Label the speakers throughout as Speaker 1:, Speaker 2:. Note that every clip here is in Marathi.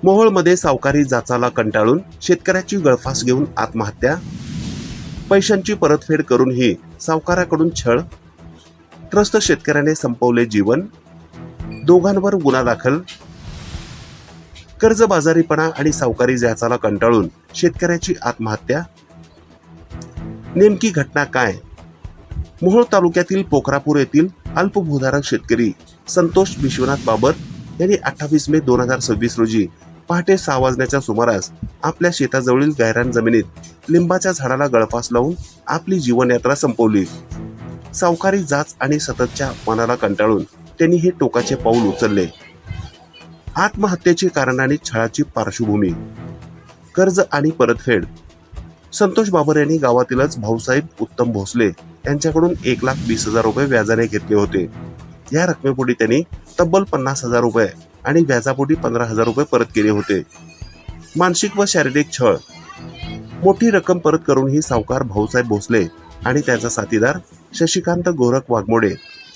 Speaker 1: मोहोळमध्ये सावकारी जाचाला कंटाळून शेतकऱ्याची गळफास घेऊन आत्महत्या. पैशांची परतफेड करूनही सावकाराकडून छळ. त्रस्त शेतकऱ्याने संपवले जीवन. दोघांवर गुन्हा दाखल. कर्जबाजारीपणा आणि सावकारी जाचाला कंटाळून शेतकऱ्याची आत्महत्या. नेमकी घटना काय? मोहोळ तालुक्यातील पोखरापूर येथील अल्पभूधारक शेतकरी संतोष विश्वनाथ बाबर यांनी 28 मे 2026 रोजी पहाटे 6 वाजण्याच्या सुमारास आपल्या शेताजवळील गायरान जमिनीत लिंबाच्या झाडाला गळफास लावून आपली जीवनयात्रा संपवली. सावकारी जाच आणि सततच्या अपमानाला कंटाळून त्यांनी हे टोकाचे पाऊल उचलले. आत्महत्येचे कारण आणि छळाची पार्श्वभूमी. कर्ज आणि परतफेड. संतोष बाबर यांनी गावातीलच भाऊसाहेब उत्तम भोसले यांच्याकडून 1,20,000 रुपये व्याजाने घेतले होते. या रकमेपोटी त्यांनी तब्बल 50,000 रुपये आणि व्याजापोटी 15,000 रुपये परत केले होते. मानसिक व शारीरिक छळ. मोठी रक्कम परत करूनही सावकार भाऊसाहेब भोसले आणि त्यांचा साथीदार शशिकांत गोरख वाघमोडे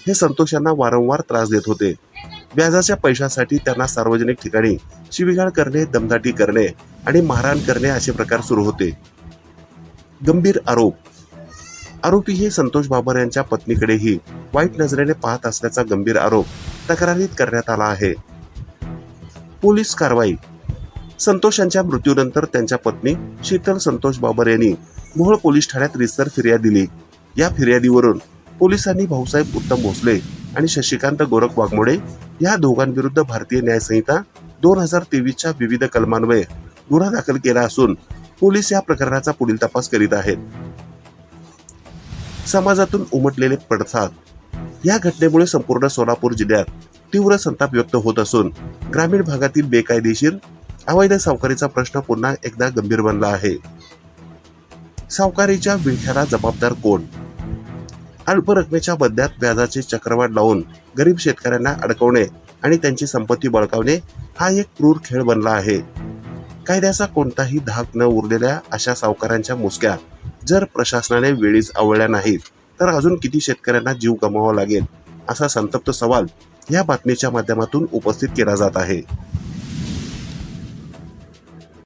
Speaker 1: हे संतोष यांना वारंवार त्रास देत होते. व्याजाच्या पैशासाठी त्यांना सार्वजनिक ठिकाणी शिवीगाळ करणे, दमदाटी करणे आणि मारहाण करणे असे प्रकार सुरू होते. गंभीर आरोप. आरोपी हे संतोष बाबर यांच्या पत्नीकडेही वाईट नजरेने पाहत असल्याचा गंभीर आरोप तक्रारीत करण्यात आला आहे. पोलीस कारवाई. संतोष यांच्या मृत्यूनंतर त्यांच्या पत्नी शीतल संतोष बाबर यांनी मोहोळ पोलीस ठाण्यात रितसर फिर्याद दिली. या फिर्यादीवरून पोलिसांनी भाऊसाहेब उत्तम भोसले आणि शशिकांत गोरख वाघमोडे या दोघांविरुद्ध भारतीय न्याय संहिता 2023च्या विविध कलमान्वये गुन्हा दाखल केला असून पोलीस या प्रकरणाचा पुढील तपास करीत आहेत. समाजातून उमटलेले पडसाद. या घटनेमुळे संपूर्ण सोलापूर जिल्ह्यात तीव्र संताप व्यक्त होत असून ग्रामीण भागातील बेकायदेशीर अवैध सावकारीचा प्रश्न पुन्हा एकदा गंभीर बनला आहे. सावकारीच्या विळख्याला जबाबदार कोण? अल्प रकमेच्या बदल्यात व्याजाचे चक्रवाढ लावून गरीब शेतकऱ्यांना अडकवणे आणि त्यांची संपत्ती बळकावणे हा एक क्रूर खेळ बनला आहे. कायद्याचा कोणताही धाक न उरलेल्या अशा सावकारांच्या मुसक्या जर प्रशासनाने वेळीच आवळल्या नाहीत तर अजून किती शेतकऱ्यांना जीव गमवावा लागेल असा संतप्त सवाल या बातमीच्या माध्यमातून उपस्थित केला जात आहे.